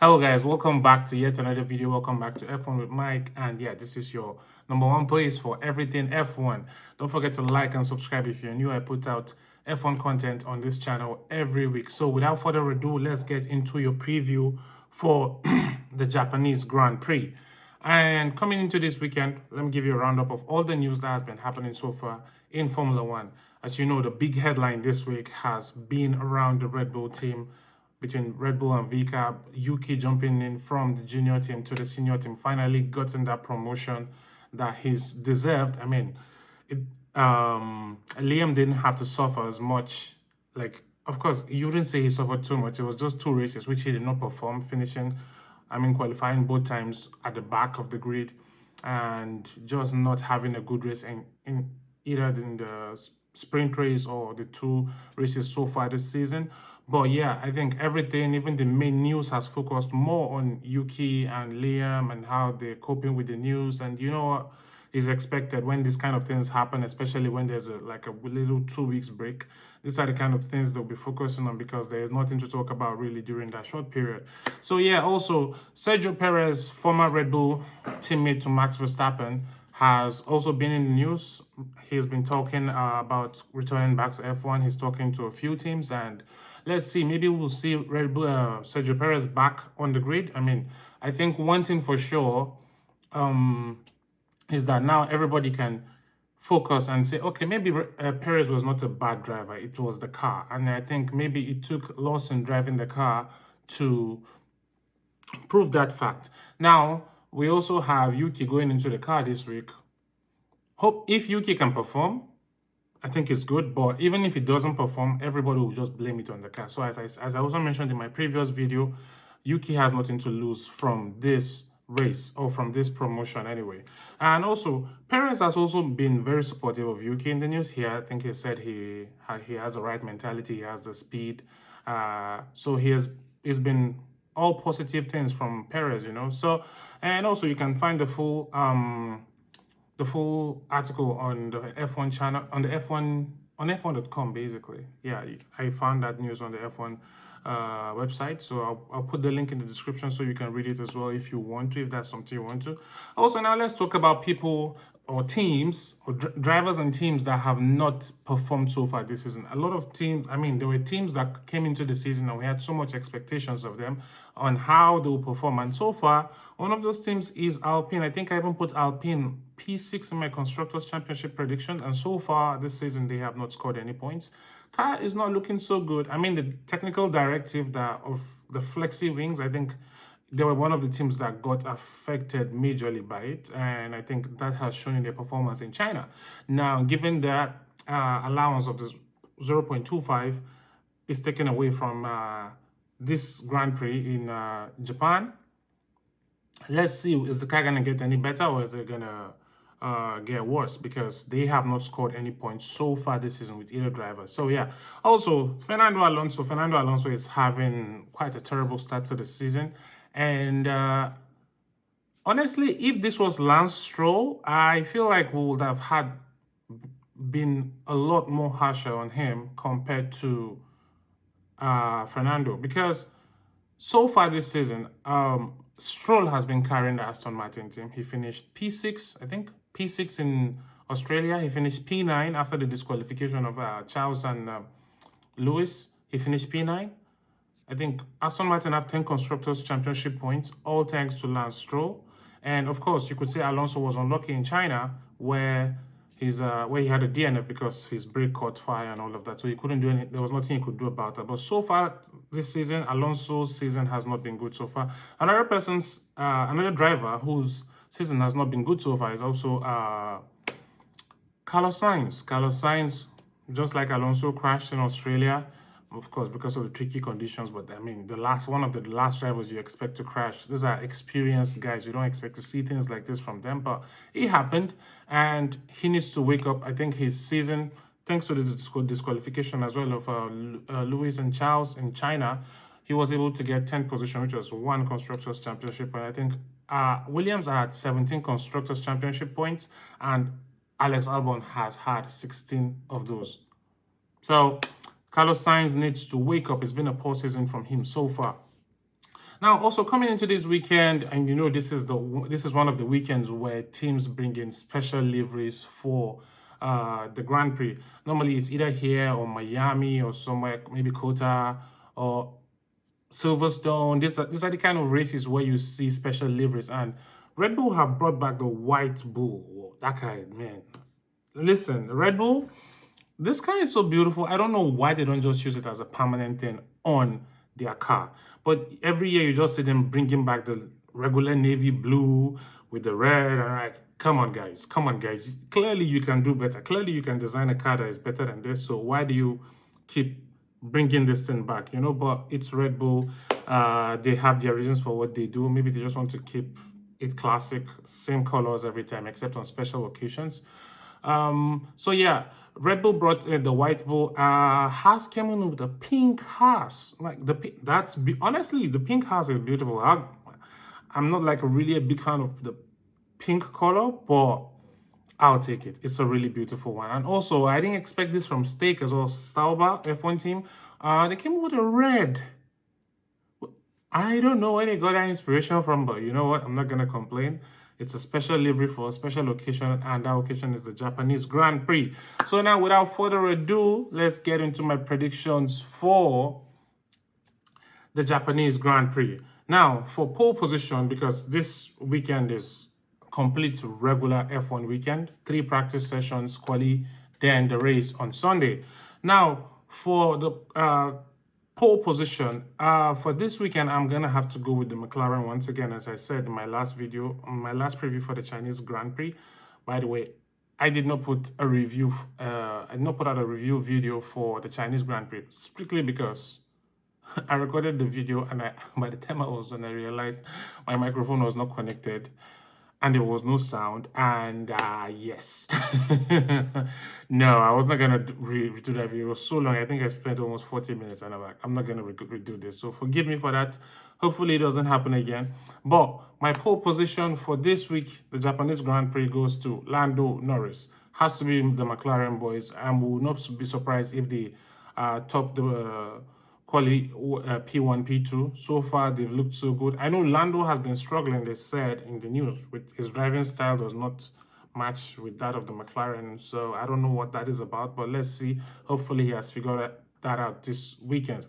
Hello guys, welcome back to yet another video. Welcome back to F1 with Mike, and yeah, this is your number one place for everything F1. Don't forget to like and subscribe if you're new. I put out F1 content on this channel every week. So without further ado, let's get into your preview for the Japanese Grand Prix. And coming into this weekend, let me give you a roundup of all the news that has been happening so far in Formula One. As you know, the big headline this week has been around the Red Bull team, between Red Bull and Vika. Yuki jumping in from the junior team to the senior team, finally gotten that promotion that he's deserved. I mean, Liam didn't have to suffer as much. Like, of course, you wouldn't say he suffered too much. It was just two races which he did not perform, finishing, qualifying both times at the back of the grid, and just not having a good race in either in the sprint race or the two races so far this season. But yeah, I think everything, even the main news, has focused more on Yuki and Liam and how they're coping with the news. And you know what is expected when these kind of things happen, especially when there's a little 2 weeks break. These are the kind of things they'll be focusing on because there is nothing to talk about really during that short period. So yeah, also Sergio Perez, former Red Bull teammate to Max Verstappen, has also been in the news. He's been talking about returning back to F1. He's talking to a few teams, and let's see, maybe we'll see Red Bull, Sergio Perez back on the grid. I mean, I think one thing for sure is that now everybody can focus and say, okay, maybe Perez was not a bad driver. It was the car. And I think maybe it took Lawson driving the car to prove that fact. Now, we also have Yuki going into the car this week. Hope if Yuki can perform, I think it's good. But even if it doesn't perform, everybody will just blame it on the car. So as I also mentioned in my previous video, Yuki has nothing to lose from this race or from this promotion anyway. And also, Perez has also been very supportive of Yuki in the news here. I think he said he has the right mentality, he has the speed. So he's been all positive things from Perez, you know. So, and also you can find the full article on the F1 channel, on the F1 on F1.com basically. Yeah, I found that news on the F1 website, so I'll put the link in the description so you can read it as well if you want to, if that's something you want to. Also, now let's talk about people or teams or drivers and teams that have not performed so far this season. A lot of teams, there were teams that came into the season and we had so much expectations of them on how they will perform, and so far one of those teams is Alpine. I think I even put Alpine P6 in my Constructors Championship prediction, and so far this season they have not scored any points. Car is not looking so good. The technical directive that of the flexi wings, I think they were one of the teams that got affected majorly by it, and I think that has shown in their performance in China. Now, given that allowance of the 0.25 is taken away from this Grand Prix in Japan, let's see, is the car going to get any better, or is it going to get worse, because they have not scored any points so far this season with either driver. So yeah, also Fernando Alonso is having quite a terrible start to the season, and honestly, if this was Lance Stroll, I feel like we would have been a lot more harsher on him compared to Fernando, because so far this season, Stroll has been carrying the Aston Martin team. He finished P6, I think, P6 in Australia. He finished P9 after the disqualification of Charles and Lewis. He finished P9. I think Aston Martin have 10 Constructors' Championship points, all thanks to Lance Stroll. And of course, you could say Alonso was unlucky in China, where he had a DNF because his brake caught fire and all of that. So he couldn't do anything. There was nothing he could do about it. But so far this season, Alonso's season has not been good so far. Another driver whose season has not been good so far is also Carlos Sainz. Carlos Sainz, just like Alonso, crashed in Australia, of course, because of the tricky conditions. But one of the last drivers you expect to crash. These are experienced guys. You don't expect to see things like this from them, but it happened, and he needs to wake up. I think his season, thanks to the disqualification as well of Lewis and Charles in China, he was able to get 10th position, which was one Constructors' Championship. And I think Williams had 17 Constructors' Championship points, and Alex Albon has had 16 of those. So Carlos Sainz needs to wake up. It's been a poor season from him so far. Now, also coming into this weekend, and you know, this is one of the weekends where teams bring in special liveries for the Grand Prix. Normally, it's either here or Miami or somewhere, maybe Kota or Silverstone. These are the kind of races where you see special liveries. And Red Bull have brought back the white bull. Whoa, that guy, man. Listen, Red Bull, this car is so beautiful. I don't know why they don't just use it as a permanent thing on their car. But every year you just see them bringing back the regular navy blue with the red. And I'm like, come on, guys. Come on, guys. Clearly you can do better. Clearly you can design a car that is better than this. So why do you keep bringing this thing back? You know, but it's Red Bull. They have their reasons for what they do. Maybe they just want to keep it classic, same colors every time, except on special occasions. So yeah, Red Bull brought in the white bull. Haas came in with the pink Haas. Like honestly, the pink Haas is beautiful. I'm not like really a big fan of the pink color, but I'll take it. It's a really beautiful one. And also, I didn't expect this from Stake as well. Sauber F1 team. They came with a red. I don't know where they got that inspiration from, but you know what? I'm not gonna complain. It's a special livery for a special occasion, and that occasion is the Japanese Grand Prix. So now, without further ado, let's get into my predictions for the Japanese Grand Prix. Now, for pole position, because this weekend is complete regular F1 weekend, 3 practice sessions, quali, then the race on Sunday. Now, for the pole position, for this weekend, I'm gonna have to go with the McLaren once again, as I said in my last video, my last preview for the Chinese Grand Prix. By the way, I did not put a review, I did not put out a review video for the Chinese Grand Prix, strictly because I recorded the video, and by the time I was done, I realized my microphone was not connected and there was no sound. And yes, no, I was not gonna redo that video. It was so long. I think I spent almost 40 minutes, and I'm like, I'm not gonna redo this. So forgive me for that. Hopefully it doesn't happen again. But my pole position for this week, the Japanese Grand Prix, goes to Lando Norris. Has to be the McLaren boys, and will not be surprised if they top the quali P1, P2. So far, they've looked so good. I know Lando has been struggling, they said in the news, with his driving style does not match with that of the McLaren. So I don't know what that is about, but let's see. Hopefully, he has figured that out this weekend.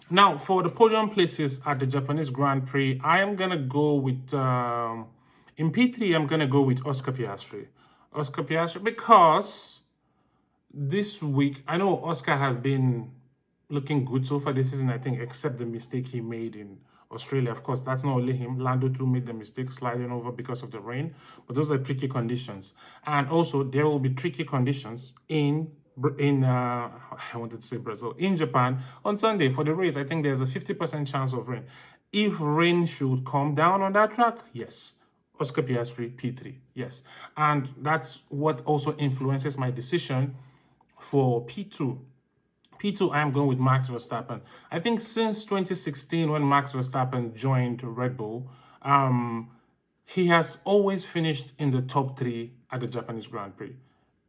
Now, for the podium places at the Japanese Grand Prix, I am going to go with, in P3, I'm going to go with Oscar Piastri. Oscar Piastri, because this week, I know Oscar has been looking good so far this season, I think, except the mistake he made in Australia. Of course, that's not only him. Lando too made the mistake sliding over because of the rain, but those are tricky conditions. And also, there will be tricky conditions in I wanted to say Brazil, in Japan on Sunday for the race. I think there's a 50% chance of rain. If rain should come down on that track, yes, Oscar Piastri P3, yes. And that's what also influences my decision for P2. P2, I'm going with Max Verstappen. I think since 2016, when Max Verstappen joined Red Bull, he has always finished in the top 3 at the Japanese Grand Prix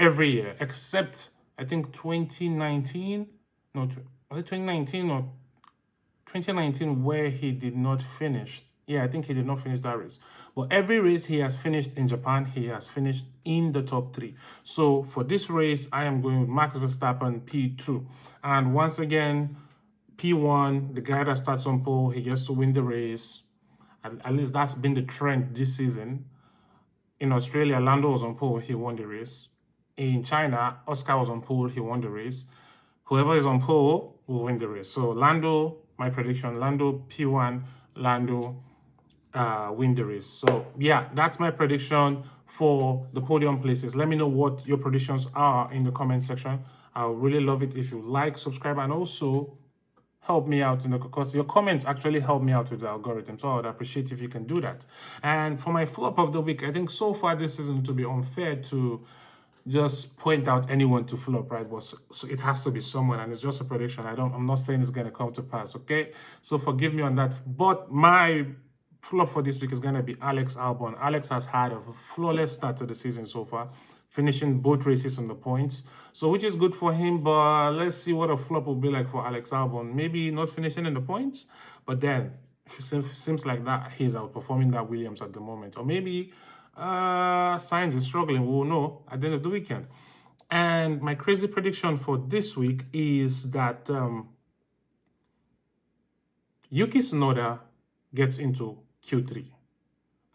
every year, except I think 2019. No, was it 2019 or 2019 where he did not finish? Yeah, I think he did not finish that race. But every race he has finished in Japan, he has finished in the top 3. So for this race, I am going with Max Verstappen P2. And once again, P1, the guy that starts on pole, he gets to win the race. At least that's been the trend this season. In Australia, Lando was on pole, he won the race. In China, Oscar was on pole, he won the race. Whoever is on pole will win the race. So Lando, my prediction, Lando P1, Lando win the race. So yeah, that's my prediction for the podium places. Let me know what your predictions are in the comment section. I would really love it if you like, subscribe, and also help me out because your comments actually help me out with the algorithm. So I would appreciate if you can do that. And for my flop of the week, I think so far this season, to be unfair to just point out anyone to flop, right? But so it has to be someone, and it's just a prediction. I'm not saying it's going to come to pass, okay? So forgive me on that. But my flop for this week is going to be Alex Albon. Alex has had a flawless start to the season so far, finishing both races on the points, so which is good for him. But let's see what a flop will be like for Alex Albon. Maybe not finishing in the points, but then seems like that he's outperforming that Williams at the moment. Or maybe Sainz is struggling. We will know at the end of the weekend. And my crazy prediction for this week is that Yuki Tsunoda gets into Q3.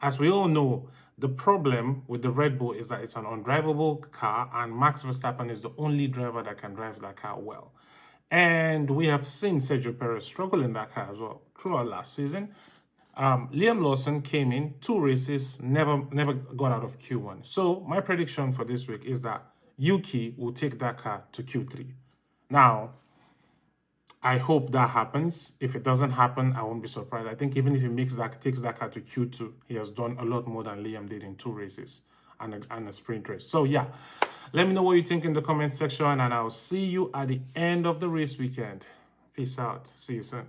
As we all know, the problem with the Red Bull is that it's an undrivable car, and Max Verstappen is the only driver that can drive that car well. And we have seen Sergio Perez struggle in that car as well throughout last season. Liam Lawson came in 2 races, never got out of Q1. So my prediction for this week is that Yuki will take that car to Q3. Now, I hope that happens. If it doesn't happen, I won't be surprised. I think even if he takes that car to Q2, he has done a lot more than Liam did in 2 races and a sprint race. So yeah, let me know what you think in the comment section, and I'll see you at the end of the race weekend. Peace out. See you soon.